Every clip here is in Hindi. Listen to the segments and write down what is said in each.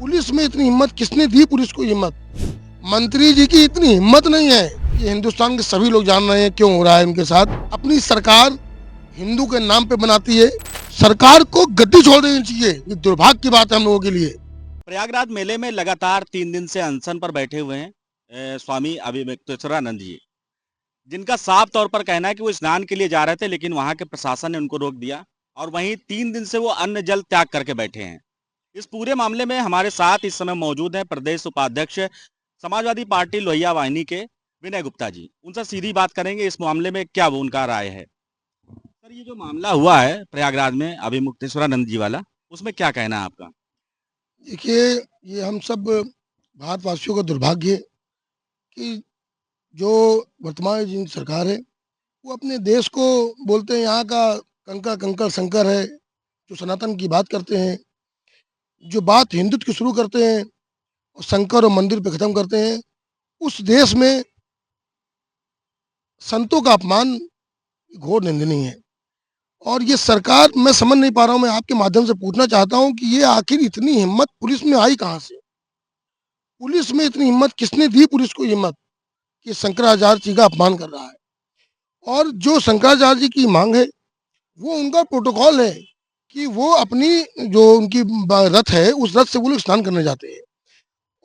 पुलिस में इतनी हिम्मत किसने दी? पुलिस को हिम्मत, मंत्री जी की इतनी हिम्मत नहीं है। ये हिंदुस्तान के सभी लोग जान रहे हैं क्यों हो रहा है उनके साथ। अपनी सरकार हिंदू के नाम पे बनाती है, सरकार को गद्दी छोड़ देनी चाहिए। ये दुर्भाग्य की बात है हम लोगों के लिए। प्रयागराज मेले में लगातार 3 दिन से अनशन पर बैठे हुए हैं स्वामी अभिमुक्तेश्वरानंद जी, जिनका साफ तौर पर कहना है कि वो स्नान के लिए जा रहे थे, लेकिन वहां के प्रशासन ने उनको रोक दिया और वहीं 3 दिन से वो अन्न जल त्याग करके बैठे हैं। इस पूरे मामले में हमारे साथ इस समय मौजूद हैं प्रदेश उपाध्यक्ष समाजवादी पार्टी लोहिया वाहिनी के विनय गुप्ता जी। उनसे सीधी बात करेंगे इस मामले में क्या वो उनका राय है। सर, ये जो मामला हुआ है प्रयागराज में अभिमुक्तेश्वरानंद जी वाला, उसमें क्या कहना है आपका? देखिए, ये हम सब भारतवासियों का दुर्भाग्य है कि जो वर्तमान जिन सरकार है वो अपने देश को बोलते हैं यहाँ का कंकड़ कंकड़ शंकर है, जो सनातन की बात करते हैं, जो बात हिंदुत्व की शुरू करते हैं और शंकर और मंदिर पे खत्म करते हैं। उस देश में संतों का अपमान घोर निंदनीय है। और ये सरकार, मैं समझ नहीं पा रहा हूँ। मैं आपके माध्यम से पूछना चाहता हूँ कि ये आखिर इतनी हिम्मत पुलिस में आई कहाँ से? पुलिस में इतनी हिम्मत किसने दी? पुलिस को हिम्मत कि शंकराचार्य जी का अपमान कर रहा है। और जो शंकराचार्य जी की मांग है वो उनका प्रोटोकॉल है कि वो अपनी जो उनकी रथ है उस रथ से वो लोग स्नान करने जाते हैं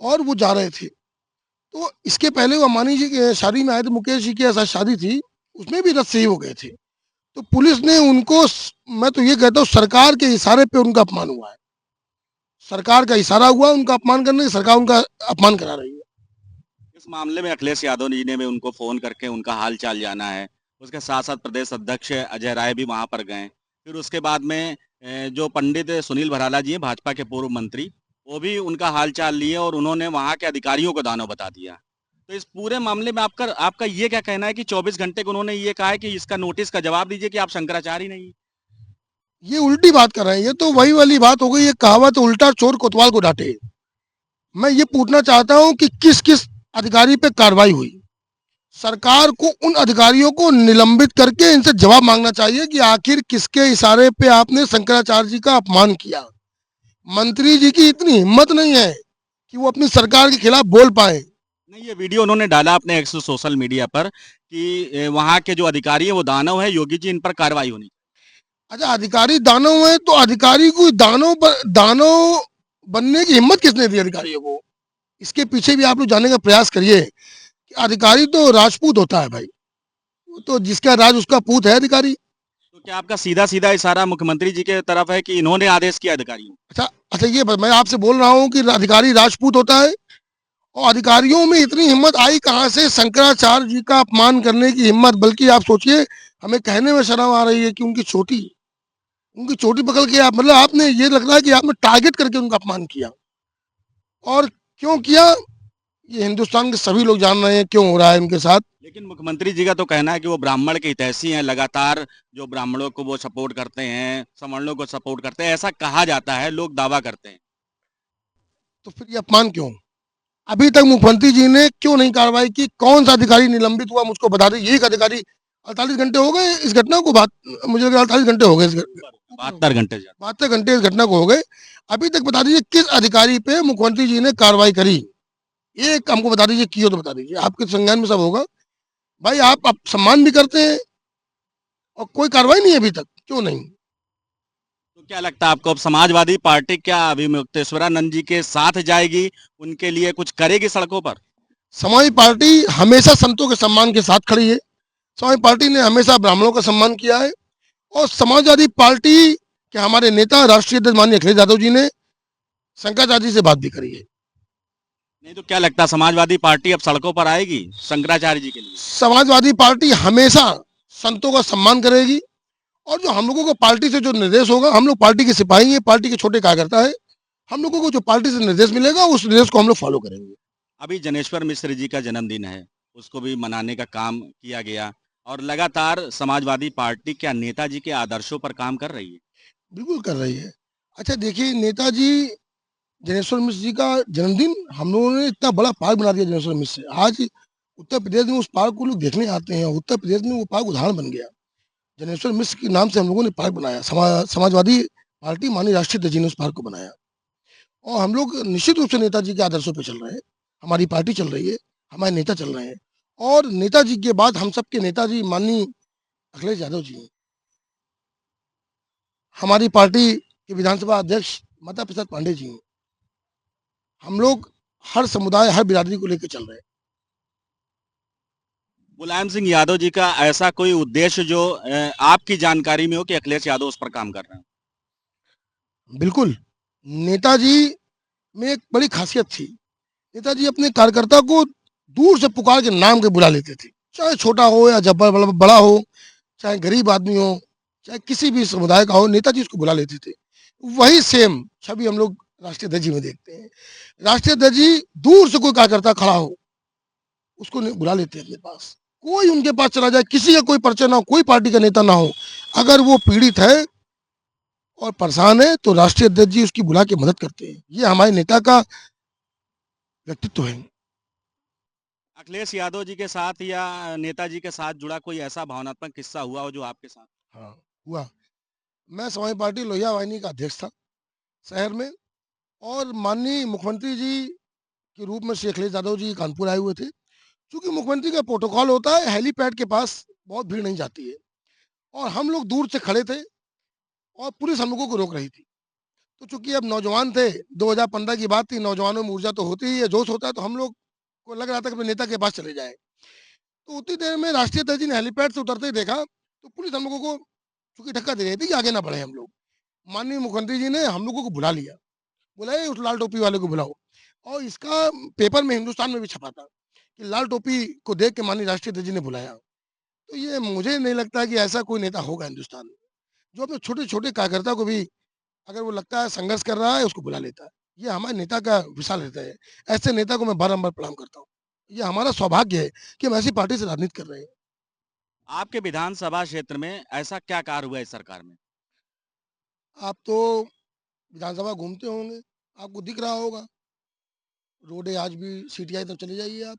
और वो जा रहे थे। तो इसके पहले वो अंबानी जी की शादी में आए थे, मुकेश जी के साथ शादी थी, उसमें भी रथ से ही हो गए थे। तो पुलिस ने उनको मैं तो ये कहता हूँ सरकार के इशारे पे उनका अपमान हुआ है। सरकार का इशारा हुआ उनका अपमान करने की, सरकार उनका अपमान करा रही है। इस मामले में अखिलेश यादव जी ने भी उनको फोन करके उनका हाल चाल जाना है। उसके साथ साथ प्रदेश अध्यक्ष अजय राय भी वहां पर गए। फिर उसके बाद में जो पंडित सुनील भराला जी हैं, भाजपा के पूर्व मंत्री, वो भी उनका हाल चाल लिए और उन्होंने वहां के अधिकारियों को दानव बता दिया। तो इस पूरे मामले में आपका आपका ये क्या कहना है कि 24 घंटे को उन्होंने ये कहा है कि इसका नोटिस का जवाब दीजिए कि आप शंकराचार्य ही नहीं? ये उल्टी बात कर रहे हैं। ये तो वही वाली बात हो गई, ये कहावत उल्टा चोर कोतवाल को डांटे। मैं ये पूछना चाहता हूँ कि किस किस अधिकारी पे कार्रवाई हुई? सरकार को उन अधिकारियों को निलंबित करके इनसे जवाब मांगना चाहिए कि आखिर किसके इशारे पे आपने शंकराचार्य जी का अपमान किया। मंत्री जी की इतनी हिम्मत नहीं है कि वो अपनी सरकार के खिलाफ बोल पाए। नहीं, ये वीडियो उन्होंने डाला अपने एक्स सोशल मीडिया पर कि वहां के जो अधिकारी है वो दानव है, योगी जी इन पर कार्रवाई होनी। अच्छा, अधिकारी दानव है तो अधिकारी को दानव बनने की हिम्मत किसने दी अधिकारियों को? इसके पीछे भी आप लोग जानने का प्रयास करिए कि अधिकारी तो राजपूत होता है भाई, तो जिसका राज उसका पूत है अधिकारी। तो क्या आपका सीधा सीधा इशारा मुख्यमंत्री जी के तरफ है कि इन्होंने आदेश किया अधिकारियों? अच्छा अच्छा, मैं आपसे बोल रहा हूँ कि अधिकारी राजपूत होता है। और अधिकारियों में इतनी हिम्मत आई कहाँ से शंकराचार्य जी का अपमान करने की हिम्मत? बल्कि आप सोचिए, हमें कहने में शर्म आ रही है कि उनकी चोटी पकड़ के आप, मतलब आपने, ये लग रहा है कि आपने टारगेट करके उनका अपमान किया। और क्यों किया? ये हिंदुस्तान के सभी लोग जान रहे हैं क्यों हो रहा है उनके साथ। लेकिन मुख्यमंत्री जी का तो कहना है कि वो ब्राह्मण के हितैषी हैं, लगातार जो ब्राह्मणों को वो सपोर्ट करते हैं, सवर्णों को सपोर्ट करते हैं, ऐसा कहा जाता है, लोग दावा करते हैं। तो फिर ये अपमान क्यों? अभी तक मुख्यमंत्री जी ने क्यों नहीं कार्रवाई की? कौन सा अधिकारी निलंबित हुआ मुझको बता दीजिए। एक अधिकारी, 48 घंटे हो गए इस घटना को, बात मुझे लग रहा 48 घंटे हो गए, 72 घंटे 72 घंटे इस घटना को हो गए। अभी तक बता दीजिए किस अधिकारी पे मुख्यमंत्री जी ने कार्रवाई करी? एक हमको बता दीजिए, कियो तो बता दीजिए, आपके संज्ञान में सब होगा। भाई आप सम्मान भी करते हैं और कोई कार्रवाई नहीं है अभी तक, क्यों नहीं? तो क्या लगता है आपको, अब समाजवादी पार्टी क्या अभिमुक्तेश्वरानंद जी के साथ जाएगी, उनके लिए कुछ करेगी सड़कों पर? समाजवादी पार्टी हमेशा संतों के सम्मान के साथ खड़ी है। समाजवादी पार्टी ने हमेशा ब्राह्मणों का सम्मान किया है। और समाजवादी पार्टी के हमारे नेता राष्ट्रीय अध्यक्ष माननीय अखिलेश यादव जी ने शंकराचार्य जी से बात भी करी है। नहीं तो क्या लगता है समाजवादी पार्टी अब सड़कों पर आएगी शंकराचार्य जी के लिए? समाजवादी पार्टी हमेशा संतों का सम्मान करेगी। और जो हम लोगों को पार्टी से जो निर्देश होगा, हम लोग पार्टी के सिपाही हैं, पार्टी के छोटे कार्यकर्ता है। हम लोगों को जो पार्टी से निर्देश मिलेगा उस निर्देश को हम लोग फॉलो करेंगे। अभी जनेश्वर मिश्र जी का जन्मदिन है, उसको भी मनाने का काम किया गया और लगातार समाजवादी पार्टी क्या नेताजी के आदर्शों पर काम कर रही है? बिल्कुल कर रही है। अच्छा देखिए, नेताजी जनेश्वर मिश्र जी का जन्मदिन हम लोगों ने इतना बड़ा पार्क बना दिया जनेश्वर मिश्र से। आज उत्तर प्रदेश में उस पार्क को लोग देखने आते हैं। उत्तर प्रदेश में वो पार्क उदाहरण बन गया। जनेश्वर मिश्र के नाम से हम लोगों ने पार्क बनाया। समाजवादी पार्टी माननीय राष्ट्रीय अध्यक्ष जी ने उस पार्क को बनाया। और हम लोग निश्चित रूप से नेताजी के आदर्शों पे चल रहे हैं, हमारी पार्टी चल रही है, हमारे नेता चल रहे हैं और नेताजी के बाद हम सबके नेताजी माननीय अखिलेश यादव जी हैं। हमारी पार्टी के विधानसभा अध्यक्ष माता प्रसाद पांडे जी हैं। हम लोग हर समुदाय, हर बिरादरी को लेकर चल रहे हैं। मुलायम सिंह यादव जी का ऐसा कोई उद्देश्य जो आपकी जानकारी में हो कि अखिलेश यादव उस पर काम कर रहे हैं? बिल्कुल, नेताजी में एक बड़ी खासियत थी। नेताजी अपने कार्यकर्ता को दूर से पुकार के नाम के बुला लेते थे, चाहे छोटा हो या जब बड़ा हो, चाहे गरीब आदमी हो, चाहे किसी भी समुदाय का हो, नेताजी उसको बुला लेते थे। वही सेम छवि हम लोग राष्ट्रीय अध्यक्ष जी में देखते हैं। राष्ट्रीय अध्यक्ष जी दूर से कोई कार्यकर्ता खड़ा हो, उसको बुला लेते हैं अपने पास। कोई उनके पास चला जाए, किसी का कोई परिचय ना हो, कोई पार्टी का नेता ना हो, अगर वो पीड़ित है और परेशान है तो राष्ट्रीय अध्यक्ष जी उसकी बुला के मदद करते हैं। ये हमारे नेता का व्यक्तित्व है। अखिलेश यादव जी के साथ या नेताजी के साथ जुड़ा कोई ऐसा भावनात्मक किस्सा हुआ हो जो आपके साथ? हाँ, हुआ। मैं समाजवादी पार्टी लोहिया वाहिनी का अध्यक्ष था शहर में और माननीय मुख्यमंत्री जी के रूप में श्री अखिलेश यादव जी कानपुर आए हुए थे। चूंकि मुख्यमंत्री का प्रोटोकॉल होता है, हेलीपैड के पास बहुत भीड़ नहीं जाती है और हम लोग दूर से खड़े थे और पुलिस हम लोगों को रोक रही थी। तो चूंकि अब नौजवान थे, 2015 की बात थी, नौजवानों में ऊर्जा तो होती ही है, जोश होता है, तो हम लोग को लग रहा था कि अपने नेता के पास चले जाए। तो उतनी देर में राष्ट्रीय अध्यक्ष जी ने हेलीपैड से उतरते ही देखा तो पुलिस हम लोगों को चूंकि धक्का दे रही थी कि आगे ना बढ़े हम लोग। माननीय मुख्यमंत्री जी ने हम लोगों को बुला लिया, बोला उस लाल टोपी वाले को बुलाओ और इसका पेपर में हिंदुस्तान में भी छपा था कि लाल टोपी को देख के माननीय राष्ट्रीय अध्यक्ष जी ने बुलाया। तो ये मुझे नहीं लगता कि ऐसा कोई नेता होगा हिंदुस्तान में जो अपने छोटे छोटे कार्यकर्ता को भी अगर वो लगता है संघर्ष कर रहा है उसको बुला लेता है। ये हमारे नेता का विशाल हृदय है। ऐसे नेता को मैं बारंबार प्रणाम करता हूँ। ये हमारा सौभाग्य है कि हम ऐसी पार्टी से राजनीति कर रहे हैं। आपके विधानसभा क्षेत्र में ऐसा क्या कार्य हुआ है इस सरकार में? आप तो विधानसभा घूमते होंगे, आपको दिख रहा होगा रोडें आज भी सीटीआई तक चले जाइए आप,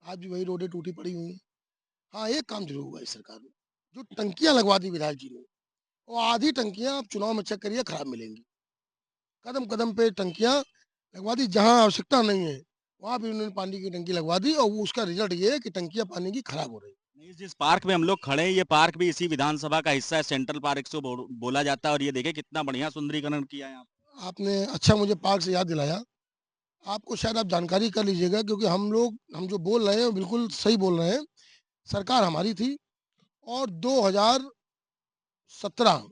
आज भी वही रोडें टूटी पड़ी हुई हैं। हाँ, एक काम जरूर हुआ इस सरकार में, जो टंकियां लगवा दी विधायक जी ने, और आधी टंकियां आप चुनाव में चेक करिए खराब मिलेंगी। कदम कदम पे टंकियां लगवा दी, जहां आवश्यकता नहीं है वहां भी उन्होंने पानी की टंकी लगवा दी और उसका रिजल्ट ये है कि टंकियां पानी की खराब हो रही। नहीं, जिस पार्क में हम लोग खड़े हैं ये पार्क भी इसी विधानसभा का हिस्सा है, सेंट्रल पार्क से बोला जाता है और ये देखिए कितना बढ़िया सुंदरीकरण किया है यहाँ पे। आपने अच्छा मुझे पार्क से याद दिलाया। आपको शायद आप जानकारी कर लीजिएगा क्योंकि हम जो बोल रहे हैं बिल्कुल सही बोल रहे हैं। सरकार हमारी थी और 2017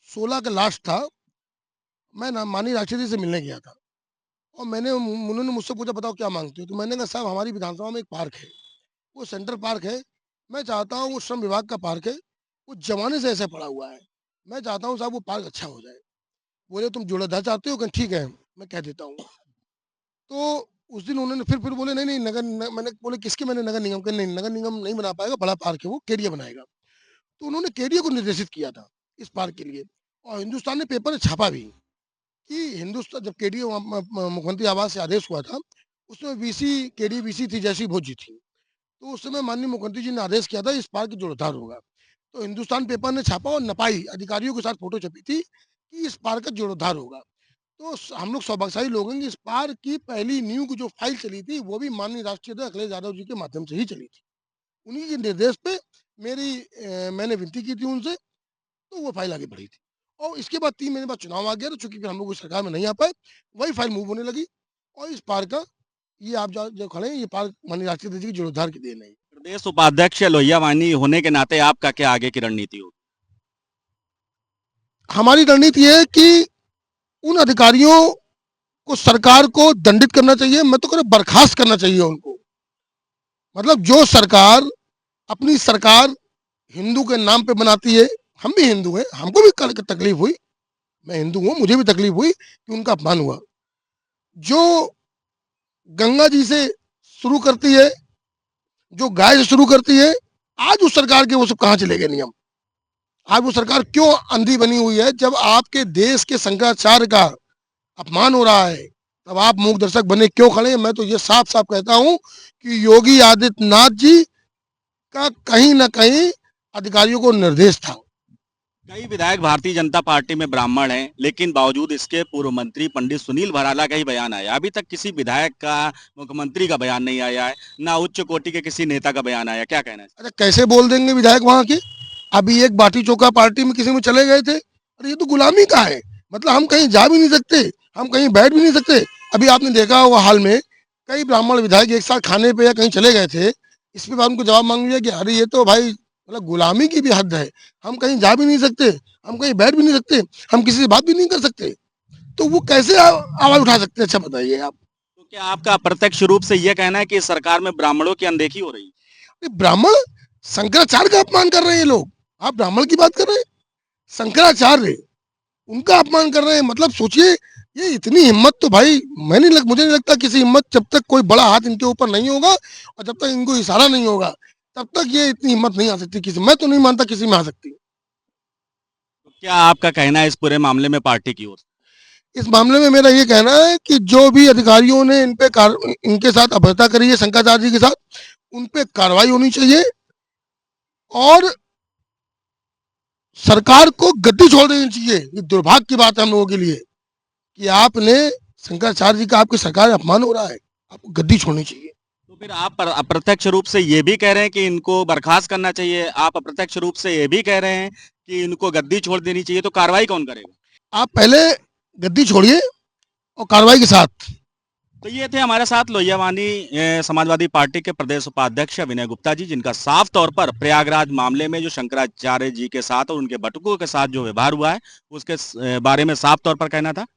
16 का लास्ट था। मैं ना माननीय राष्ट्रपति जी से मिलने गया था और उन्होंने मुझसे पूछा बताओ क्या मांगते हो, तो मैंने कहा साहब हमारी विधानसभा में एक पार्क है, वो सेंट्रल पार्क है, मैं चाहता हूँ वो श्रम विभाग का पार्क है, वो जमाने से ऐसे पड़ा हुआ है, मैं चाहता हूँ साहब वो पार्क अच्छा हो जाए। बोले तुम जोड़ेदार चाहते हो, ठीक है मैं कह देता हूँ। तो उस दिन उन्होंने फिर बोले नहीं नहीं मैंने बोले किसके, मैंने नगर निगम के, नहीं नगर निगम नहीं बना पाएगा, बड़ा पार्क है वो, केडिया बनाएगा। तो उन्होंने केडिया को निर्देशित किया था इस पार्क के लिए और हिंदुस्तान ने पेपर में छापा भी कि हिंदुस्तान जब केडीए मुख्यमंत्री आवास से आदेश हुआ था उसमें वीसी केडीए वीसी थी जैसी भोज जी थी, तो उस समय माननीय मुख्यमंत्री जी ने आदेश किया था इस पार्क जोरदार होगा। तो हिंदुस्तान पेपर ने छापा और नपाई अधिकारियों के साथ फोटो छपी थी कि इस पार्क का जोरदार होगा। तो हम लोग सौभाग्यशाली लोग हैं कि इस पार्क की पहली नींव की जो फाइल चली थी वो भी माननीय राष्ट्रीय अध्यक्ष अखिलेश यादव जी के माध्यम से ही चली थी। उन्हीं के निर्देश पे मैंने विनती की थी उनसे, तो वो फाइल आगे बढ़ी थी और इसके बाद 3 महीने बाद चुनाव आ गया, तो चूंकि फिर हम लोग उस सरकार में नहीं आ पाए, वही फाइल मूव होने लगी और इस पार्क का ये आप जो खड़े हैं ये पार्क माननीय राष्ट्रीय अध्यक्ष जी की जीर्णोद्धार की देन है। प्रदेश उपाध्यक्ष लोहिया वाहिनी होने के नाते आपका क्या आगे की रणनीति होगी? हमारी रणनीति है कि उन अधिकारियों को सरकार को दंडित करना चाहिए, मैं तो कह रहा बर्खास्त करना चाहिए उनको। मतलब जो सरकार अपनी सरकार हिंदू के नाम पे बनाती है, हम भी हिंदू हैं, हमको भी कल तकलीफ हुई, मैं हिंदू हूँ, मुझे भी तकलीफ हुई कि उनका अपमान हुआ। जो गंगा जी से शुरू करती है, जो गाय से शुरू करती है, आज उस सरकार के वो सब कहाँ चले गए नियम? आज वो सरकार क्यों अंधी बनी हुई है? जब आपके देश के शंकराचार्य का अपमान हो रहा है तब आप मूक दर्शक बने क्यों खड़े हैं? मैं तो ये साफ साफ कहता हूं कि योगी आदित्यनाथ जी का कहीं ना कहीं अधिकारियों को निर्देश था कई विधायक भारतीय जनता पार्टी में ब्राह्मण हैं, लेकिन बावजूद इसके पूर्व मंत्री पंडित सुनील भराला का ही बयान आया। अभी तक किसी विधायक का, मुख्यमंत्री का बयान नहीं आया है, ना उच्च कोटि के किसी नेता का बयान आया। क्या कहना है? अच्छा, कैसे बोल देंगे विधायक वहां के? अभी एक बाटी चोखा पार्टी में किसी में चले गए थे। अरे ये तो गुलामी का है। मतलब हम कहीं जा भी नहीं सकते, हम कहीं बैठ भी नहीं सकते। अभी आपने देखा होगा हाल में कई ब्राह्मण विधायक एक साथ खाने पे या कहीं चले गए थे। इस पे बाद उनको जवाब मांग लिया कि अरे ये तो भाई मतलब गुलामी की भी हद है। हम कहीं जा भी नहीं सकते, हम कहीं बैठ भी नहीं सकते, हम किसी से बात भी नहीं कर सकते। तो वो कैसे आवाज उठा सकते हैं? अच्छा बताइए आप। तो क्या आपका अप्रत्यक्ष रूप से यह कहना है कि इस सरकार में ब्राह्मणों की अनदेखी हो रही है? ये ब्राह्मण, शंकराचार्य का अपमान कर रहे हैं ये लोग। आप ब्राह्मण की बात कर रहे हैं, शंकराचार्य उनका अपमान कर रहे हैं। मतलब सोचिए, ये इतनी हिम्मत तो भाई मुझे नहीं लगता किसी हिम्मत, जब तक कोई बड़ा हाथ इनके ऊपर नहीं होगा और जब तक इनको इशारा नहीं होगा तब तक ये इतनी हिम्मत नहीं आ सकती किसी। मैं तो नहीं मानता किसी में आ सकती। तो क्या आपका कहना है इस पूरे मामले में पार्टी की ओर से? इस मामले में मेरा ये कहना है कि जो भी अधिकारियों ने इनके साथ अभद्रता करी है शंकराचार्य जी के साथ, उन पे कार्रवाई होनी चाहिए और सरकार को गद्दी छोड़ देनी चाहिए। ये दुर्भाग्य की बात है हम लोगों के लिए कि आपने शंकराचार्य जी का, आपकी सरकार में अपमान हो रहा है। आपको गद्दी छोड़नी चाहिए। तो फिर आप अप्रत्यक्ष रूप से ये भी कह रहे हैं कि इनको बर्खास्त करना चाहिए, आप अप्रत्यक्ष रूप से ये भी कह रहे हैं कि इनको गद्दी छोड़ देनी चाहिए, तो कार्रवाई कौन करेगा? आप पहले गद्दी छोड़िए और कार्रवाई के साथ। तो ये थे हमारे साथ लोहियावानी समाजवादी पार्टी के प्रदेश उपाध्यक्ष विनय गुप्ता जी, जिनका साफ तौर पर प्रयागराज मामले में जो शंकराचार्य जी के साथ और उनके बटुकों के साथ जो व्यवहार हुआ है उसके बारे में साफ तौर पर कहना था।